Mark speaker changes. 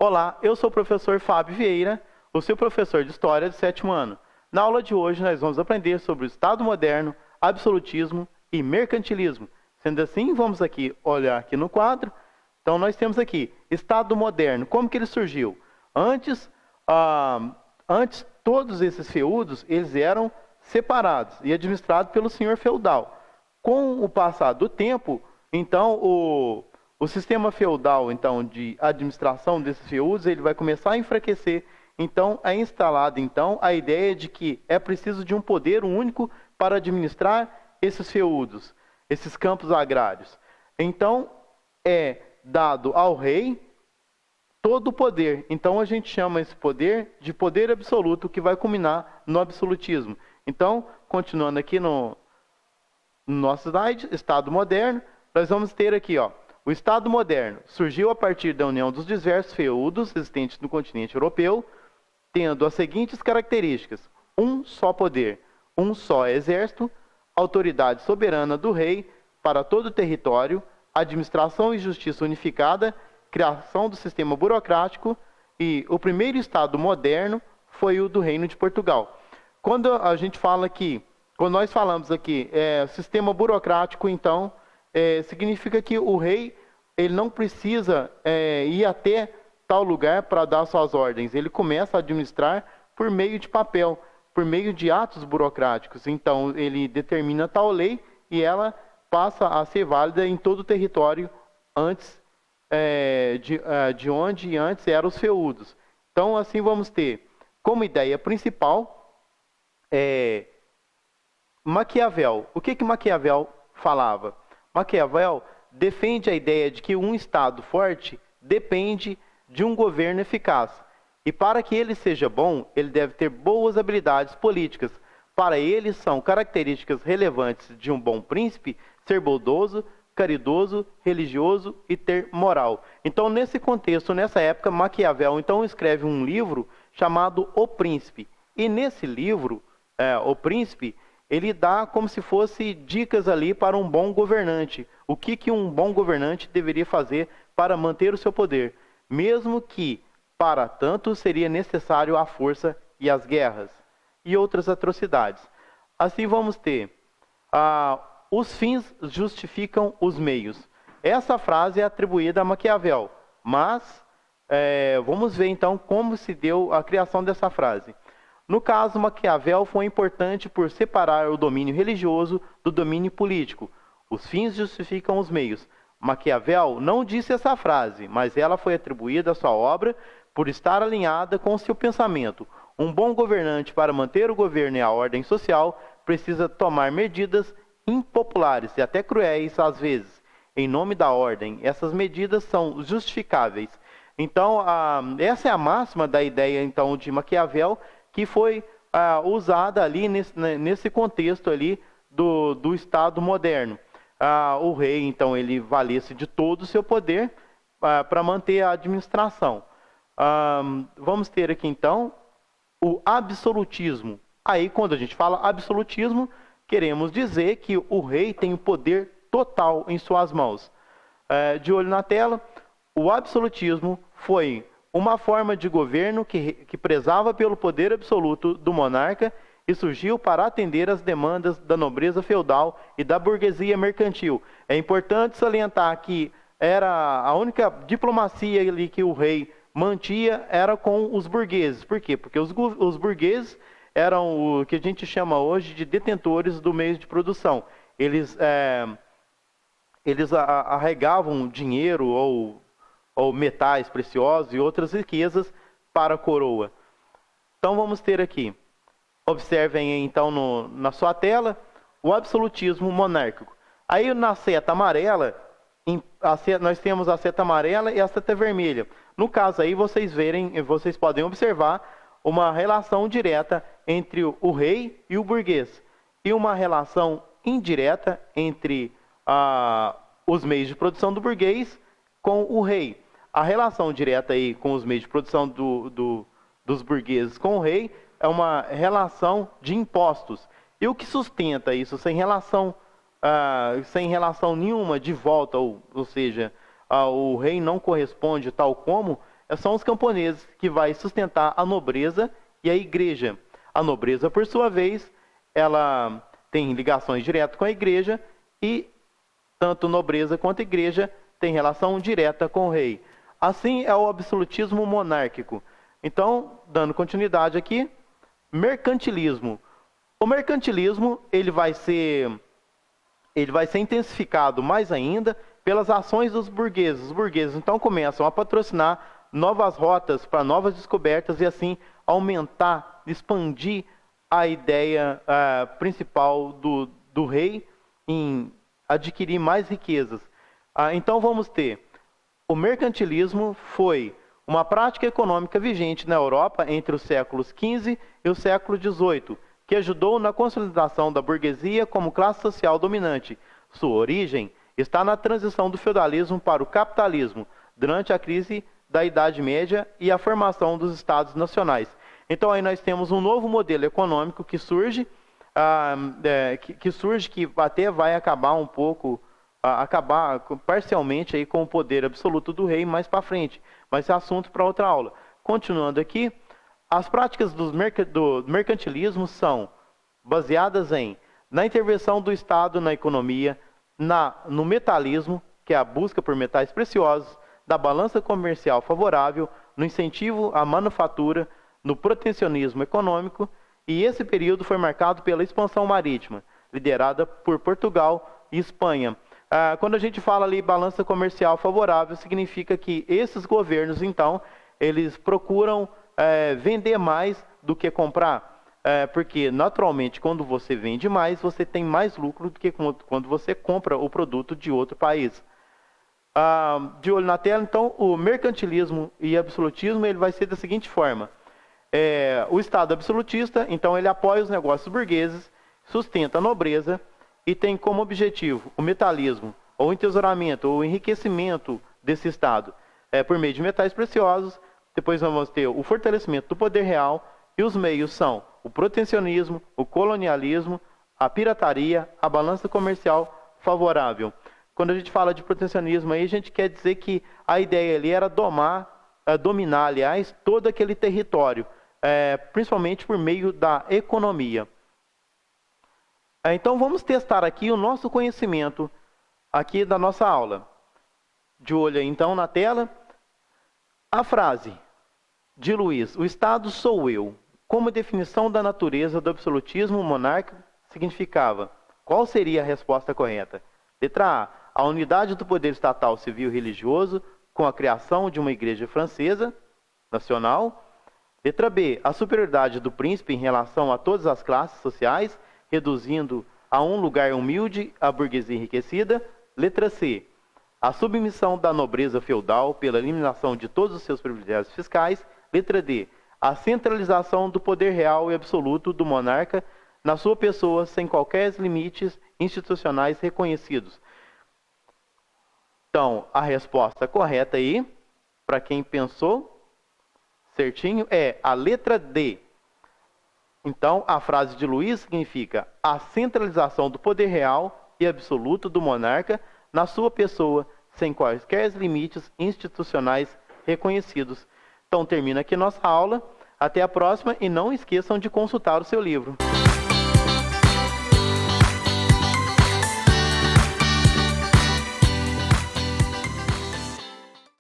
Speaker 1: Olá, eu sou o professor Fábio Vieira, o seu professor de História do 7º ano. Na aula de hoje nós vamos aprender sobre o Estado moderno, absolutismo e mercantilismo. Sendo assim, vamos aqui olhar aqui no quadro. Então nós temos aqui, Estado moderno, como que ele surgiu? Antes todos esses feudos, eles eram separados e administrados pelo senhor feudal. Com o passar do tempo, então o sistema feudal, então, de administração desses feudos, ele vai começar a enfraquecer. Então, é instalada, então, a ideia de que é preciso de um poder único para administrar esses feudos, esses campos agrários. Então, é dado ao rei todo o poder. Então, a gente chama esse poder de poder absoluto, que vai culminar no absolutismo. Então, continuando aqui no nosso slide, Estado moderno, nós vamos ter aqui, ó, o Estado moderno surgiu a partir da união dos diversos feudos existentes no continente europeu, tendo as seguintes características: um só poder, um só exército, autoridade soberana do rei para todo o território, administração e justiça unificada, criação do sistema burocrático, e o primeiro Estado moderno foi o do Reino de Portugal. Quando a gente fala aqui, quando nós falamos aqui, sistema burocrático, então, significa que o rei ele não precisa ir até tal lugar para dar suas ordens. Ele começa a administrar por meio de papel, por meio de atos burocráticos. Então, ele determina tal lei e ela passa a ser válida em todo o território antes de onde antes eram os feudos. Então, assim vamos ter como ideia principal Maquiavel. O que Maquiavel falava? Maquiavel defende a ideia de que um Estado forte depende de um governo eficaz. E para que ele seja bom, ele deve ter boas habilidades políticas. Para ele, são características relevantes de um bom príncipe ser bondoso, caridoso, religioso e ter moral. Então, nesse contexto, nessa época, Maquiavel então escreve um livro chamado O Príncipe. E nesse livro, O Príncipe, ele dá como se fosse dicas ali para um bom governante. O que um bom governante deveria fazer para manter o seu poder, mesmo que, para tanto, seria necessário a força e as guerras, e outras atrocidades. Assim vamos ter, os fins justificam os meios. Essa frase é atribuída a Maquiavel, mas vamos ver então como se deu a criação dessa frase. No caso, Maquiavel foi importante por separar o domínio religioso do domínio político. Os fins justificam os meios. Maquiavel não disse essa frase, mas ela foi atribuída à sua obra por estar alinhada com seu pensamento. Um bom governante, para manter o governo e a ordem social, precisa tomar medidas impopulares e até cruéis às vezes, em nome da ordem. Essas medidas são justificáveis. Então, essa é a máxima da ideia então de Maquiavel, que foi usada ali nesse contexto ali do Estado moderno. O rei, então, ele valia-se de todo o seu poder para manter a administração. Vamos ter aqui, então, o absolutismo. Aí, quando a gente fala absolutismo, queremos dizer que o rei tem o poder total em suas mãos. De olho na tela, o absolutismo foi uma forma de governo que prezava pelo poder absoluto do monarca e surgiu para atender às demandas da nobreza feudal e da burguesia mercantil. É importante salientar que era a única diplomacia ali que o rei mantia era com os burgueses. Por quê? Porque os burgueses eram o que a gente chama hoje de detentores do meio de produção. Eles arregavam dinheiro ou metais preciosos e outras riquezas para a coroa. Então vamos ter aqui, observem então na sua tela, o absolutismo monárquico. Aí na seta amarela, nós temos a seta amarela e a seta vermelha. No caso aí vocês podem observar uma relação direta entre o rei e o burguês, e uma relação indireta entre os meios de produção do burguês com o rei. A relação direta aí com os meios de produção dos burgueses com o rei é uma relação de impostos. E o que sustenta isso sem relação nenhuma de volta, ou seja, o rei não corresponde tal como, são os camponeses que vai sustentar a nobreza e a igreja. A nobreza, por sua vez, ela tem ligações diretas com a igreja e tanto nobreza quanto igreja têm relação direta com o rei. Assim é o absolutismo monárquico. Então, dando continuidade aqui, mercantilismo. O mercantilismo ele vai ser intensificado mais ainda pelas ações dos burgueses. Os burgueses então começam a patrocinar novas rotas para novas descobertas e assim aumentar, expandir a ideia principal do rei em adquirir mais riquezas. Então vamos ter o mercantilismo foi uma prática econômica vigente na Europa entre os séculos XV e o século XVIII, que ajudou na consolidação da burguesia como classe social dominante. Sua origem está na transição do feudalismo para o capitalismo, durante a crise da Idade Média e a formação dos Estados nacionais. Então aí nós temos um novo modelo econômico que surge, que até vai acabar um pouco, acabar parcialmente aí com o poder absoluto do rei mais para frente, mas é assunto para outra aula. Continuando aqui, as práticas do mercantilismo são baseadas na intervenção do Estado na economia, no metalismo, que é a busca por metais preciosos, da balança comercial favorável, no incentivo à manufatura, no protecionismo econômico, e esse período foi marcado pela expansão marítima, liderada por Portugal e Espanha. Quando a gente fala ali balança comercial favorável, significa que esses governos, então, eles procuram vender mais do que comprar. Porque, naturalmente, quando você vende mais, você tem mais lucro do que quando você compra o produto de outro país. De olho na tela, então, o mercantilismo e absolutismo ele vai ser da seguinte forma. O Estado absolutista, então, ele apoia os negócios burgueses, sustenta a nobreza e tem como objetivo o metalismo, ou o entesouramento, ou o enriquecimento desse Estado por meio de metais preciosos. Depois vamos ter o fortalecimento do poder real e os meios são o protecionismo, o colonialismo, a pirataria, a balança comercial favorável. Quando a gente fala de protecionismo, aí a gente quer dizer que a ideia ali era dominar, aliás, todo aquele território, principalmente por meio da economia. Então vamos testar aqui o nosso conhecimento aqui da nossa aula. De olho aí, então na tela, a frase de Luiz, o Estado sou eu, como definição da natureza do absolutismo monárquico significava. Qual seria a resposta correta? Letra A unidade do poder estatal, civil e religioso com a criação de uma igreja francesa nacional. Letra B, a superioridade do príncipe em relação a todas as classes sociais, reduzindo a um lugar humilde a burguesia enriquecida. Letra C, a submissão da nobreza feudal pela eliminação de todos os seus privilégios fiscais. Letra D, a centralização do poder real e absoluto do monarca na sua pessoa, sem qualquer limites institucionais reconhecidos. Então, a resposta correta aí, para quem pensou certinho, é a letra D. Então, a frase de Luiz significa a centralização do poder real e absoluto do monarca na sua pessoa, sem quaisquer limites institucionais reconhecidos. Então, termina aqui nossa aula. Até a próxima e não esqueçam de consultar o seu livro.